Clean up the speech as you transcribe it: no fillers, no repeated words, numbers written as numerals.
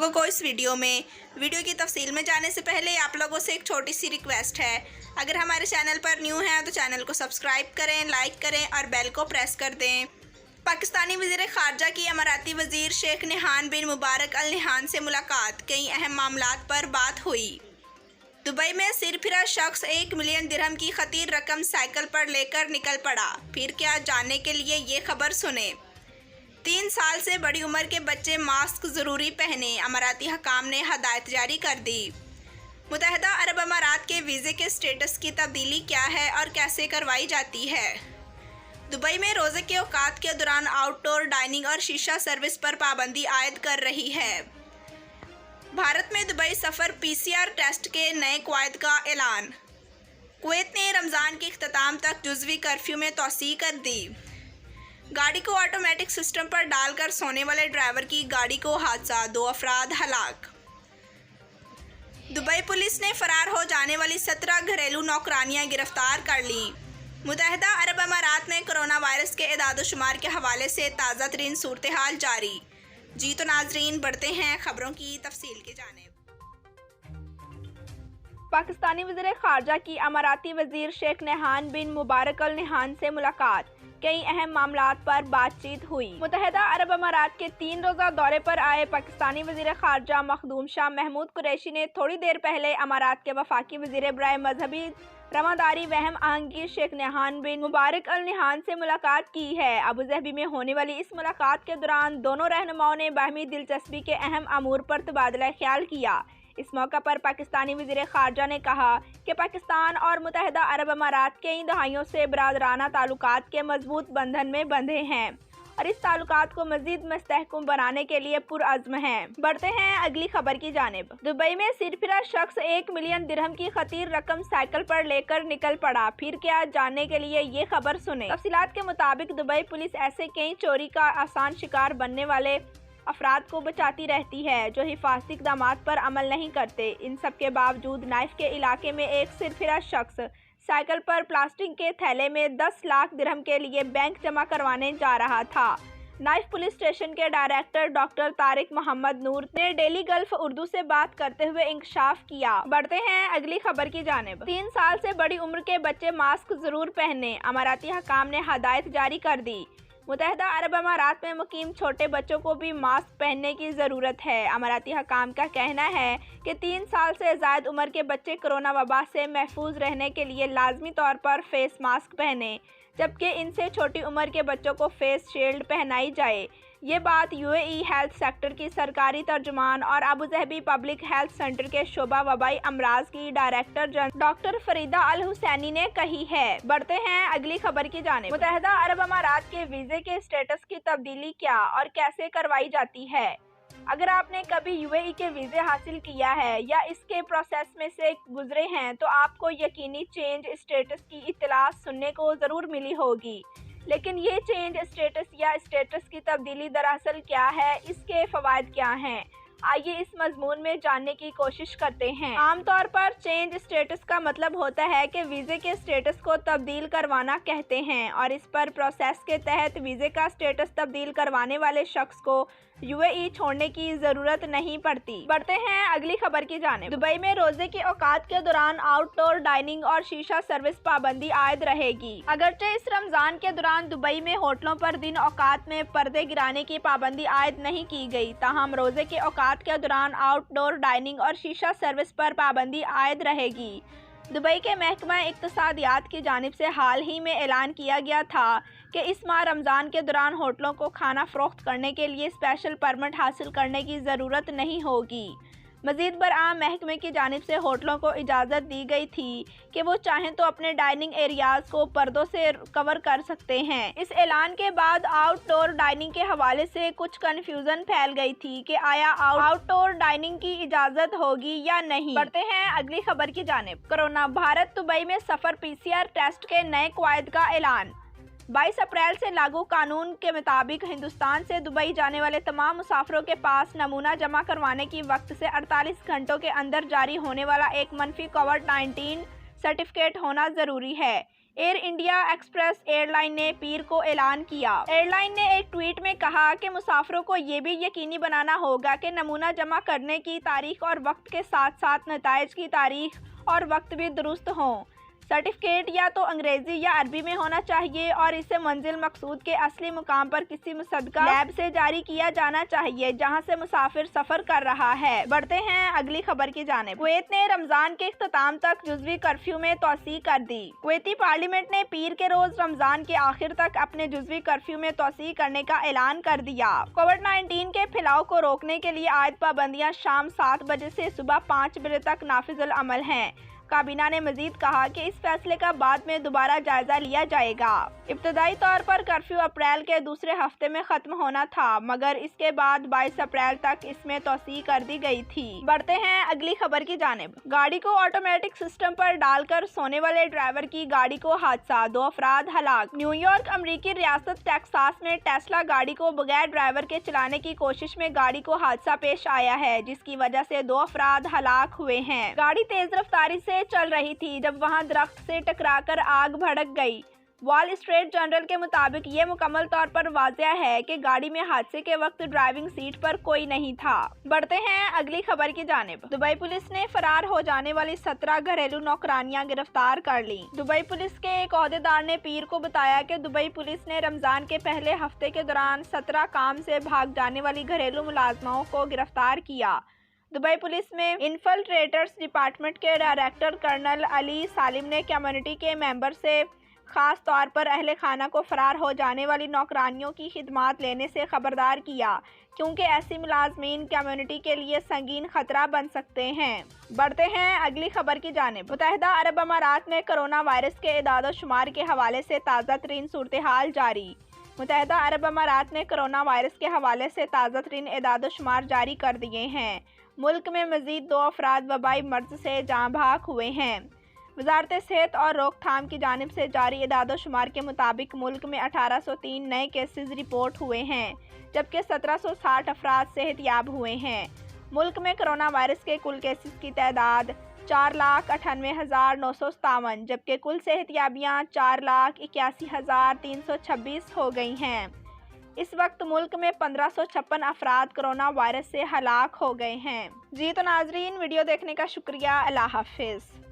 लोगों को इस वीडियो की तफसील में जाने से पहले आप लोगों से एक छोटी सी रिक्वेस्ट है। अगर हमारे चैनल पर न्यू हैं तो चैनल को सब्सक्राइब करें, लाइक करें और बेल को प्रेस कर दें। पाकिस्तानी वज़ीर ख़ारजा की अमाराती वज़ीर शेख नहान बिन मुबारक अल नहान से मुलाकात, कई अहम मामलात पर बात हुई। दुबई में सिरफिरा शख्स 1 मिलियन दिरहम की खतीर रकम साइकिल पर लेकर निकल पड़ा। फिर क्या, जानने के लिए ये खबर सुने। 3 साल से बड़ी उम्र के बच्चे मास्क ज़रूरी पहने, अमाराती हकाम ने हदायत जारी कर दी। मुत्तहिदा अरब अमारात के वीज़े के स्टेटस की तब्दीली क्या है और कैसे करवाई जाती है। दुबई में रोज़े के औकात के दौरान आउटडोर डाइनिंग और शीशा सर्विस पर पाबंदी आयद कर रही है। भारत में दुबई सफ़र PCR टेस्ट के नए कवायद का ऐलान। कुवैत ने रमज़ान के इख्तिताम तक जुज़वी कर्फ्यू में तोसी कर दी। गाड़ी को ऑटोमेटिक सिस्टम पर डालकर सोने वाले ड्राइवर की गाड़ी को हादसा, 2 अफराद हलाक। दुबई पुलिस ने फरार हो जाने वाली 17 घरेलू नौकरानियां गिरफ्तार कर ली। मुत्तहिदा अरब अमारात में कोरोना वायरस के एदाद-ओ-शुमार के हवाले से ताज़ा तरीन सूरत हाल जारी। जी तो नाजरीन, बढ़ते हैं खबरों की तफसील की जानिब। पाकिस्तानी वज़ीर ख़ारजा की अमाराती वज़ीर शेख नहान बिन मुबारक अल नहान से मुलाकात, कई अहम मामलात पर बातचीत हुई। मुत्तहिदा अरब अमारात के 3 रोज़ा दौरे पर आए पाकिस्तानी वज़ीर ख़ारजा मखदूम शाह महमूद कुरैशी ने थोड़ी देर पहले अमारात के वफाकी वज़ीर बराए मजहबी रमादारी वहम आहंगीर शेख नहान बिन मुबारक अल नहान से मुलाकात की है। अबू ज़हबी में होने वाली इस मुलाकात के दौरान दोनों रहनुमाओं ने बाहमी दिलचस्पी के अहम अमूर पर तबादला ख्याल किया। इस मौका पर पाकिस्तानी वज़ीर ख़ारजा ने कहा कि पाकिस्तान और मुत्तहिदा अरब अमारात कई दहाइयों से बरादराना ताल्लुकात के मजबूत बंधन में बंधे हैं और इस ताल्लुकात को मज़ीद मुस्तहकम बनाने के लिए पुरअज़्म हैं। बढ़ते हैं अगली खबर की जानिब। दुबई में सिरफिरा शख्स 1 मिलियन दिरहम की खतीर रकम साइकिल पर लेकर निकल पड़ा। फिर क्या, जानने के लिए ये खबर सुने। तफसीलात के मुताबिक दुबई पुलिस ऐसे कई चोरी का आसान शिकार बनने वाले अफराद को बचाती रहती है जो हिफाजती इक़दामात पर अमल नहीं करते। इन सब के बावजूद नाइफ के इलाके में एक सिरफिरा शख्स साइकिल पर प्लास्टिक के थैले में 10 लाख दिरहम के लिए बैंक जमा करवाने जा रहा था। नाइफ पुलिस स्टेशन के डायरेक्टर डॉक्टर तारिक मोहम्मद नूर ने डेली गल्फ उर्दू से बात करते हुए इंकशाफ किया। बढ़ते हैं अगली खबर की जानिब। 3 साल से बड़ी उम्र के बच्चे मास्क जरूर पहने, अमाराती हकाम ने हदायत जारी कर दी। मुत्तहिदा अरब अमारात में मुकीम छोटे बच्चों को भी मास्क पहनने की ज़रूरत है। अमाराती हकाम का कहना है कि 3 साल से ज़ायद उम्र के बच्चे कोरोना वबा से महफूज रहने के लिए लाजमी तौर पर फेस मास्क पहने, जबकि इनसे छोटी उम्र के बच्चों को फेस शील्ड पहनाई जाए। ये बात UAE हेल्थ सेक्टर की सरकारी तर्जुमान और Abu Dhabi public health centre के शोबा वबाई अमराज की डायरेक्टर जनरल डॉक्टर फरीदा अल हुसैनी ने कही है। बढ़ते हैं अगली खबर की जानिब। मुत्तहिदा अरब अमारात के वीज़े के स्टेटस की तब्दीली क्या और कैसे करवाई जाती है। अगर आपने कभी UAE के वीज़े हासिल किया है या इसके प्रोसेस में से गुजरे हैं तो आपको यकीनी चेंज स्टेटस की इत्तला सुनने को ज़रूर मिली होगी। लेकिन ये चेंज स्टेटस या स्टेटस की तब्दीली दरअसल क्या है, इसके फ़वाइद क्या हैं, आइए इस मजमून में जानने की कोशिश करते हैं। आमतौर पर चेंज स्टेटस का मतलब होता है कि वीज़े के स्टेटस को तब्दील करवाना कहते हैं और इस पर प्रोसेस के तहत वीज़े का स्टेटस तब्दील करवाने वाले शख्स को UAE छोड़ने की ज़रूरत नहीं पड़ती। बढ़ते हैं अगली खबर की जानिब। दुबई में रोज़े के औकात के दौरान आउटडोर डाइनिंग और शीशा सर्विस पाबंदी आयद रहेगी। अगरचे इस रमज़ान के दौरान दुबई में होटलों पर दिन औकात में पर्दे गिराने की पाबंदी आयद नहीं की गई, ताहम रोज़े के औकात के दौरान आउटडोर डाइनिंग और शीशा सर्विस पर पाबंदी आयद रहेगी। दुबई के महकमा इक़्तिसादियात की जानिब से हाल ही में ऐलान किया गया था कि इस माह रमज़ान के दौरान होटलों को खाना फ़रोख्त करने के लिए स्पेशल परमिट हासिल करने की ज़रूरत नहीं होगी। मज़ीद बरआम महकमे की जानिब से होटलों को इजाज़त दी गई थी कि वो चाहें तो अपने डाइनिंग एरियाज़ को पर्दों से कवर कर सकते हैं। इस ऐलान के बाद आउटडोर डाइनिंग के हवाले से कुछ कन्फ्यूज़न फैल गई थी कि आया आउटडोर डाइनिंग की इजाज़त होगी या नहीं। बढ़ते हैं अगली खबर की जानिब। कोरोना भारत दुबई में सफ़र PCR टेस्ट के नए कवायद का ऐलान। 22 अप्रैल से लागू कानून के मुताबिक हिंदुस्तान से दुबई जाने वाले तमाम मुसाफिरों के पास नमूना जमा करवाने की वक्त से 48 घंटों के अंदर जारी होने वाला एक मनफी कोविड-19 सर्टिफिकेट होना ज़रूरी है। एयर इंडिया एक्सप्रेस एयरलाइन ने पीर को ऐलान किया। एयरलाइन ने एक ट्वीट में कहा कि मुसाफिरों को ये भी यकीनी बनाना होगा कि नमूना जमा करने की तारीख और वक्त के साथ साथ नताइज की तारीख और वक्त भी दुरुस्त हों। सर्टिफिकेट या तो अंग्रेजी या अरबी में होना चाहिए और इसे मंजिल मकसूद के असली मुकाम पर किसी मुसद्दका लैब से जारी किया जाना चाहिए जहां से मुसाफिर सफर कर रहा है। बढ़ते हैं अगली खबर की जानिब। कुवैत ने रमजान के इख्तिताम तक जुज़वी कर्फ्यू में तोसी कर दी। कुवैती पार्लियामेंट ने पीर के रोज रमजान के आखिर तक अपने जुज़वी कर्फ्यू में तोसी करने का ऐलान कर दिया। कोविड-19 के फैलाव को रोकने के लिए आयद पाबंदियां शाम 7 बजे से सुबह 5 बजे तक नाफिजुल अमल हैं। काबीना ने मजीद कहा कि इस फैसले का बाद में दोबारा जायजा लिया जाएगा। इब्तदाई तौर पर कर्फ्यू अप्रैल के दूसरे हफ्ते में खत्म होना था, मगर इसके बाद 22 अप्रैल तक इसमें तोसी कर दी गई थी। बढ़ते हैं अगली खबर की जानिब। गाड़ी को ऑटोमेटिक सिस्टम पर डालकर सोने वाले ड्राइवर की गाड़ी को हादसा, 2 अफराद हलाक। न्यूयॉर्क अमरीकी रियासत टेक्सास में टेस्ला गाड़ी को बगैर ड्राइवर के चलाने की कोशिश में गाड़ी को हादसा पेश आया है, जिसकी वजह से 2 अफराद हलाक हुए हैं। गाड़ी तेज रफ्तारी से चल रही थी जब वहां दरख्त से टकराकर आग भड़क गई। वॉल स्ट्रीट जर्नल के मुताबिक ये मुकम्मल तौर पर वाज़ेह है कि गाड़ी में हादसे के वक्त ड्राइविंग सीट पर कोई नहीं था। बढ़ते हैं अगली खबर की जानिब। दुबई पुलिस ने फरार हो जाने वाली 17 घरेलू नौकरानियां गिरफ्तार कर ली। दुबई पुलिस के एक ओहदेदार ने पीर को बताया कि दुबई पुलिस ने रमजान के पहले हफ्ते के दौरान 17 काम से भाग जाने वाली घरेलू मुलाजमाओं को गिरफ्तार किया। दुबई पुलिस में इन्फिल्ट्रेटर्स डिपार्टमेंट के डायरेक्टर कर्नल अली सालिम ने कम्युनिटी के मेंबर से ख़ास तौर पर अहले खाना को फ़रार हो जाने वाली नौकरानियों की खिदमात लेने से ख़बरदार किया, क्योंकि ऐसी मुलाजमीन कम्युनिटी के लिए संगीन ख़तरा बन सकते हैं। बढ़ते हैं अगली खबर की जानिब। मुत्तहिदा अरब अमारात में कोरोना वायरस के इदाद व शुमार के हवाले से ताज़ा तरीन सूरत हाल जारी। मुत्तहिदा अरब अमारात ने कोरोना वायरस के हवाले से ताज़ा तरीन इदाद व शुमार जारी कर दिए हैं। मुल्क में मज़ीद 2 अफराद वबाई मर्ज से जाँ भाग हुए हैं। वजारत सेहत और रोकथाम की जानिब से जारी इदाद व शुमार के मुताबिक मुल्क में 1803 नए केसेस रिपोर्ट हुए हैं, जबकि 1760 अफराद सेहतयाब हुए हैं। मुल्क में कोरोना वायरस के कुल केसेस की तादाद 4,98,957, जबकि कुल सेहतयाबियाँ 4,81,326 हो गई हैं। इस वक्त मुल्क में 1556 अफराद कोरोना वायरस से हलाक हो गए हैं। जी तो नाजरीन, वीडियो देखने का शुक्रिया। अल्लाह हाफिज़।